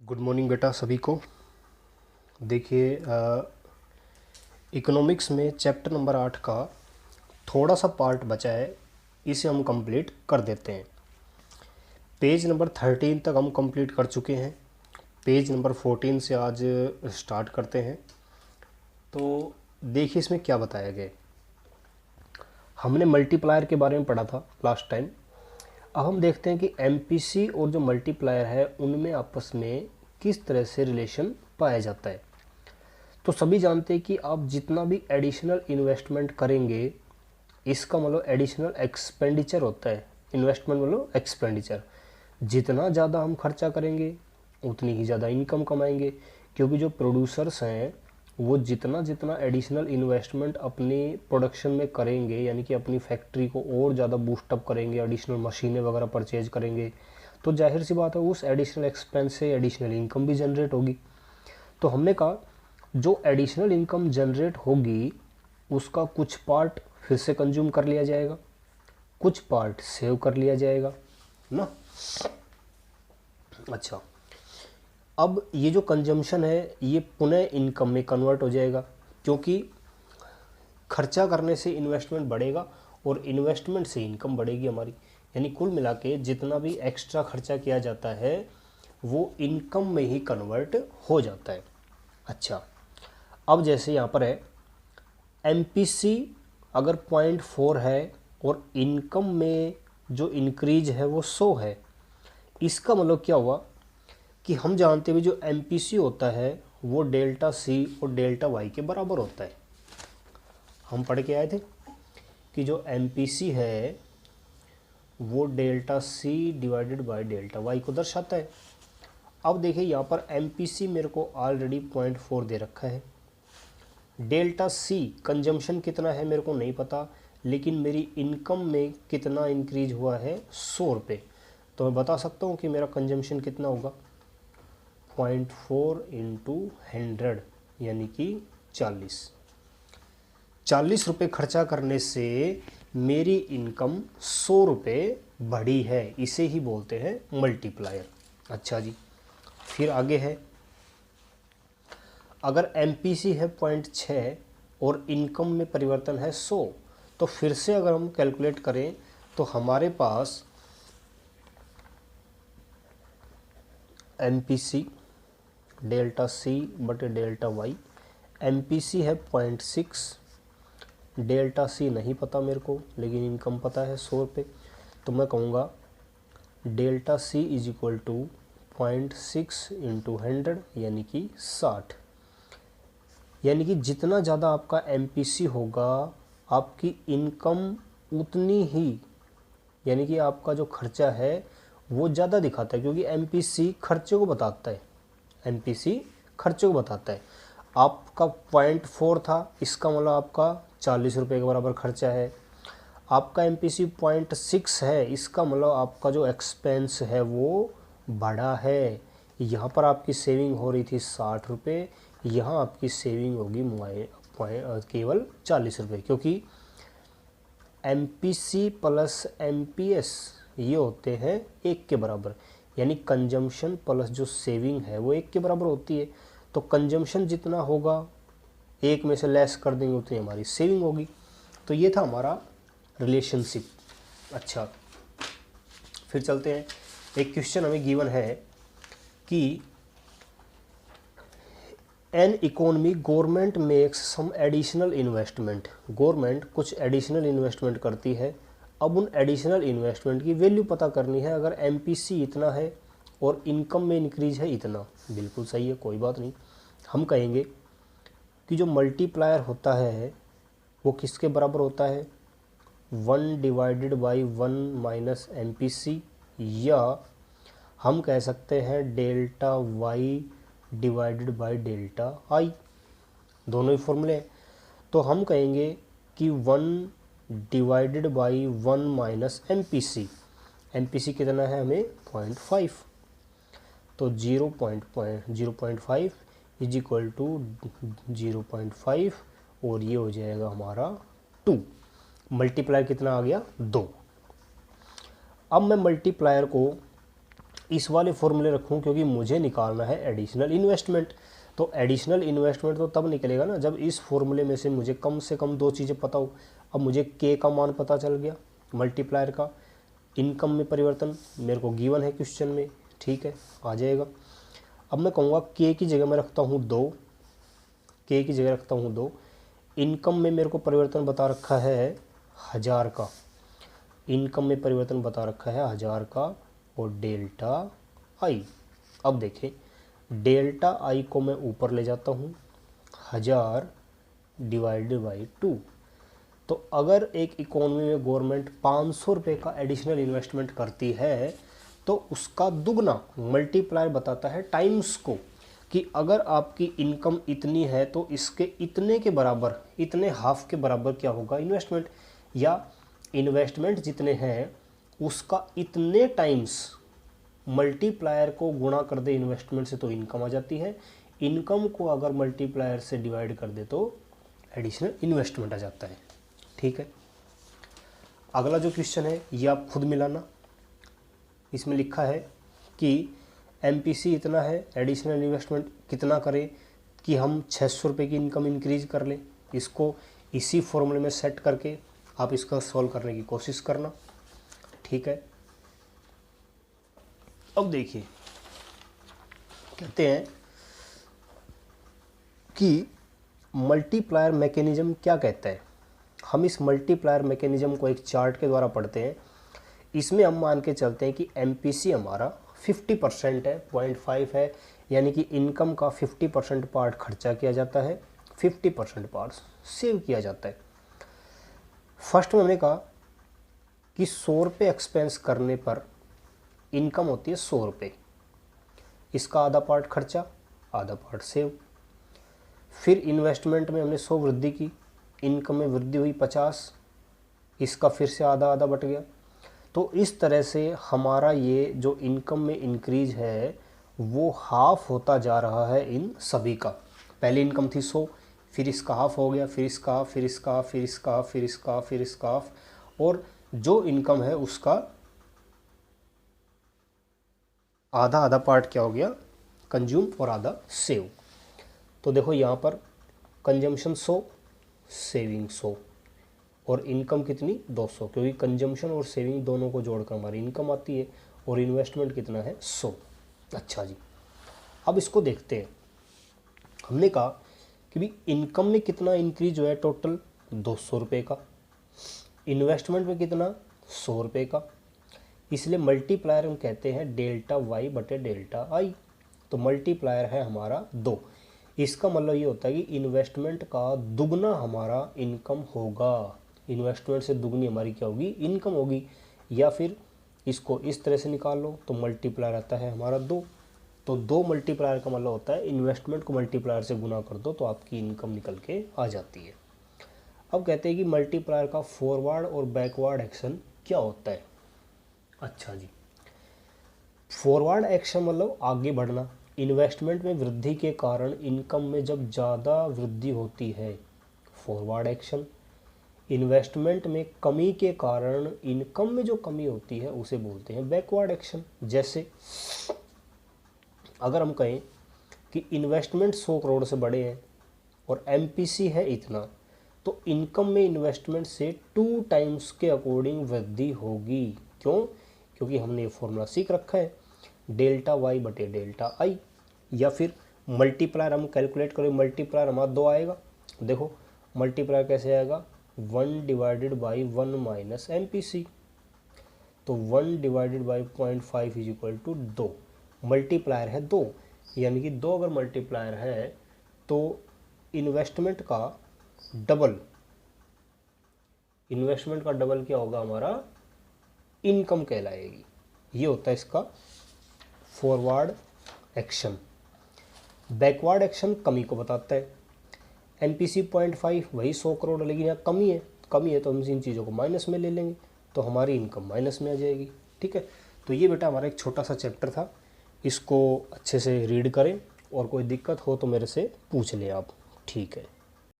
Good morning बेटा सभी को। देखिए इकोनॉमिक्स में चैप्टर नंबर 8 का थोड़ा सा पार्ट बचा है, इसे हम कंप्लीट कर देते हैं। पेज नंबर 13 तक हम कंप्लीट कर चुके हैं। पेज नंबर 14 से आज स्टार्ट करते हैं। तो देखिए इसमें क्या बताया गया। हमने मल्टीप्लायर के बारे में पढ़ा था लास्ट टाइम। अब हम देखते हैं कि एमपीसी और जो मल्टीप्लायर है उनमें आपस में किस तरह से रिलेशन पाया जाता है। तो सभी जानते हैं कि आप जितना भी एडिशनल इन्वेस्टमेंट करेंगे, इसका मतलब एडिशनल एक्सपेंडिचर होता है। इन्वेस्टमेंट मतलब एक्सपेंडिचर, जितना ज़्यादा हम खर्चा करेंगे उतनी ही ज़्यादा इनकम कमाएंगे, क्योंकि जो प्रोड्यूसर्स हैं वो जितना जितना एडिशनल इन्वेस्टमेंट अपनी प्रोडक्शन में करेंगे, यानी कि अपनी फैक्ट्री को और ज़्यादा बूस्टअप करेंगे, एडिशनल मशीनें वगैरह परचेज करेंगे, तो जाहिर सी बात है उस एडिशनल एक्सपेंस से एडिशनल इनकम भी जनरेट होगी। तो हमने कहा जो एडिशनल इनकम जनरेट होगी उसका कुछ पार्ट फिर से कंज्यूम कर लिया जाएगा, कुछ पार्ट सेव कर लिया जाएगा ना। अच्छा, अब ये जो कंजम्पशन है ये पुनः इनकम में कन्वर्ट हो जाएगा, क्योंकि खर्चा करने से इन्वेस्टमेंट बढ़ेगा और इन्वेस्टमेंट से इनकम बढ़ेगी हमारी। यानी कुल मिला के जितना भी एक्स्ट्रा खर्चा किया जाता है वो इनकम में ही कन्वर्ट हो जाता है। अच्छा, अब जैसे यहाँ पर है एमपीसी अगर 0.4 है और इनकम में जो इंक्रीज है वो 100 है, इसका मतलब क्या हुआ कि हम जानते हुए जो एमपीसी होता है वो डेल्टा सी और डेल्टा वाई के बराबर होता है। हम पढ़ के आए थे कि जो एमपीसी है वो delta C divided by delta Y को दर्शाता है। अब देखिए यहाँ पर एमपीसी मेरे को ऑलरेडी 0.4 दे रखा है। डेल्टा सी कंजम्पशन कितना है मेरे को नहीं पता, लेकिन मेरी इनकम में कितना इंक्रीज हुआ है 100 रुपये। तो मैं बता सकता हूँ कि मेरा कंजम्पशन कितना होगा 0.4 इंटू 100 यानी कि 40 रुपये खर्चा करने से मेरी इनकम 100 रुपये बढ़ी है, इसे ही बोलते हैं मल्टीप्लायर। अच्छा जी, फिर आगे है अगर एमपीसी है 0.6 और इनकम में परिवर्तन है 100, तो फिर से अगर हम कैलकुलेट करें तो हमारे पास एमपीसी डेल्टा सी बटे डेल्टा वाई, एमपीसी है 0.6, डेल्टा सी नहीं पता मेरे को लेकिन इनकम पता है 100 रुपये। तो मैं कहूँगा delta C is equal to 0.6 into 100 यानी कि 60। यानी कि जितना ज़्यादा आपका एमपीसी होगा आपकी इनकम उतनी ही, यानी कि आपका जो खर्चा है वो ज़्यादा दिखाता है, क्योंकि एमपीसी खर्चे को बताता है। एमपीसी खर्चे को बताता है। आपका 0.4 था, इसका मतलब आपका 40 रुपये के बराबर खर्चा है। आपका एमपीसी 0.6 है, इसका मतलब आपका जो एक्सपेंस है वो बढ़ा है। यहाँ पर आपकी सेविंग हो रही थी 60 रुपये, यहाँ आपकी सेविंग होगी केवल 40 रुपये, क्योंकि एमपीसी प्लस एमपीएस ये होते हैं 1 के बराबर। यानी कंजम्पशन प्लस जो सेविंग है वो 1 के बराबर होती है। तो कंजम्पशन जितना होगा 1 में से लेस कर देंगे उतनी हमारी सेविंग होगी। तो ये था हमारा रिलेशनशिप। अच्छा, फिर चलते हैं। एक क्वेश्चन हमें गिवन है कि an economy government makes some additional investment, government कुछ एडिशनल इन्वेस्टमेंट करती है। अब उन एडिशनल इन्वेस्टमेंट की वैल्यू पता करनी है। अगर एमपीसी इतना है और इनकम में इंक्रीज है इतना, बिल्कुल सही है, कोई बात नहीं। हम कहेंगे कि जो मल्टीप्लायर होता है वो किसके बराबर होता है 1 डिवाइडेड बाई 1 माइनस एमपीसी, या हम कह सकते हैं delta Y divided by delta I, दोनों ही फॉर्मूले हैं। तो हम कहेंगे कि 1 divided by 1 minus MPC, MPC कितना है हमें 0.5, तो 0.5 इज इक्वल टू 0.5 और ये हो जाएगा हमारा 2। मल्टीप्लायर कितना आ गया 2। अब मैं मल्टीप्लायर को इस वाले फॉर्मूले रखूं क्योंकि मुझे निकालना है एडिशनल इन्वेस्टमेंट। तो एडिशनल इन्वेस्टमेंट तो तब निकलेगा ना जब इस फॉर्मूले में से मुझे कम से कम दो चीज़ें पता हो। अब मुझे के का मान पता चल गया, मल्टीप्लायर का, इनकम में परिवर्तन मेरे को गिवन है क्वेश्चन में, ठीक है, आ जाएगा। अब मैं कहूँगा के की जगह मैं रखता हूँ 2, के की जगह रखता हूँ 2। इनकम में मेरे को परिवर्तन बता रखा है 1000 का, इनकम में परिवर्तन बता रखा है 1000 का, और डेल्टा आई। अब देखें, डेल्टा आई को मैं ऊपर ले जाता हूँ 1000 डिवाइडेड बाई 2। तो अगर एक इकोनॉमी में गवर्नमेंट 500 रुपये का एडिशनल इन्वेस्टमेंट करती है तो उसका दुगना मल्टीप्लायर बताता है टाइम्स को, कि अगर आपकी इनकम इतनी है तो इसके इतने के बराबर, इतने हाफ के बराबर क्या होगा इन्वेस्टमेंट, या इन्वेस्टमेंट जितने हैं उसका इतने टाइम्स मल्टीप्लायर को गुणा कर दे इन्वेस्टमेंट से तो इनकम आ जाती है, इनकम को अगर मल्टीप्लायर से डिवाइड कर दे तो एडिशनल इन्वेस्टमेंट आ जाता है, ठीक है। अगला जो क्वेश्चन है ये आप खुद मिलाना। इसमें लिखा है कि एमपीसी इतना है, एडिशनल इन्वेस्टमेंट कितना करें कि हम 600 रुपये की इनकम इंक्रीज कर लें। इसको इसी फॉर्मूले में सेट करके आप इसका सॉल्व करने की कोशिश करना, ठीक है। अब देखिए, कहते हैं कि मल्टीप्लायर मैकेनिज्म क्या कहता है। हम इस मल्टीप्लायर मैकेनिज्म को एक चार्ट के द्वारा पढ़ते हैं। इसमें हम मान के चलते हैं कि एमपीसी हमारा 50% है, 0.5 है, यानी कि इनकम का 50% पार्ट खर्चा किया जाता है, 50% पार्ट सेव किया जाता है। फर्स्ट में हमने कहा कि 100 रुपये एक्सपेंस करने पर इनकम होती है 100 रुपये, इसका आधा पार्ट खर्चा, आधा पार्ट सेव। फिर इन्वेस्टमेंट में हमने 100 वृद्धि की, इनकम में वृद्धि हुई 50, इसका फिर से आधा आधा बट गया। तो इस तरह से हमारा ये जो इनकम में इंक्रीज है वो हाफ होता जा रहा है इन सभी का। पहले इनकम थी 100, फिर इसका हाफ हो गया, फिर इसका हाफ, फिर इसका हाफ, फिर इसका हाफ, फिर इसका हाफ, फिर इसका हाफ, और जो इनकम है उसका आधा आधा पार्ट क्या हो गया कंज्यूम और आधा सेव। तो देखो यहाँ पर कंजम्पशन 100, सेविंग 100, और इनकम कितनी 200, क्योंकि कंजम्पशन और सेविंग दोनों को जोड़कर हमारी इनकम आती है, और इन्वेस्टमेंट कितना है 100। अच्छा जी, अब इसको देखते हैं। हमने कहा कि भी इनकम में कितना इंक्रीज हुआ है, टोटल 200 रुपये का, इन्वेस्टमेंट में कितना 100 रुपये का, इसलिए मल्टीप्लायर हम कहते हैं डेल्टा वाई बटे डेल्टा आई। तो मल्टीप्लायर है हमारा 2। इसका मतलब ये होता है कि इन्वेस्टमेंट का दुगना हमारा इनकम होगा, इन्वेस्टमेंट से दुगनी हमारी क्या होगी इनकम होगी। या फिर इसको इस तरह से निकाल लो तो मल्टीप्लायर आता है हमारा 2। तो 2 मल्टीप्लायर का मतलब होता है इन्वेस्टमेंट को मल्टीप्लायर से गुना कर दो तो आपकी इनकम निकल के आ जाती है। अब कहते हैं कि मल्टीप्लायर का फॉरवर्ड और बैकवर्ड एक्शन क्या होता है। अच्छा जी, फॉरवर्ड एक्शन मतलब आगे बढ़ना। इन्वेस्टमेंट में वृद्धि के कारण इनकम में जब ज़्यादा वृद्धि होती है फॉरवर्ड एक्शन। इन्वेस्टमेंट में कमी के कारण इनकम में जो कमी होती है उसे बोलते हैं बैकवर्ड एक्शन। जैसे अगर हम कहें कि इन्वेस्टमेंट 100 करोड़ से बड़े हैं और एमपीसी है इतना, तो इनकम में इन्वेस्टमेंट से 2 टाइम्स के अकॉर्डिंग वृद्धि होगी। क्यों? क्योंकि हमने ये फॉर्मूला सीख रखा है, डेल्टा वाई बटे डेल्टा आई। या फिर मल्टीप्लायर हम कैलकुलेट करें, मल्टीप्लायर हमारा 2 आएगा। देखो मल्टीप्लायर कैसे आएगा, 1 डिवाइडेड बाई 1 माइनस एमपीसी। तो 1 divided by 0.5 is equal to 2। Multiplier है 2, यानी कि 2 अगर मल्टीप्लायर है तो इन्वेस्टमेंट का डबल, इन्वेस्टमेंट का डबल क्या होगा हमारा इनकम कहलाएगी। ये होता है इसका फॉरवर्ड एक्शन। बैकवर्ड एक्शन कमी को बताता है। एनपीसी 0.5 वही 100 करोड़, लेकिन यहाँ कमी है तो हम इन चीज़ों को माइनस में ले लेंगे तो हमारी इनकम माइनस में आ जाएगी। ठीक है, तो ये बेटा हमारा एक छोटा सा चैप्टर था, इसको अच्छे से रीड करें और कोई दिक्कत हो तो मेरे से पूछ लें आप। ठीक है।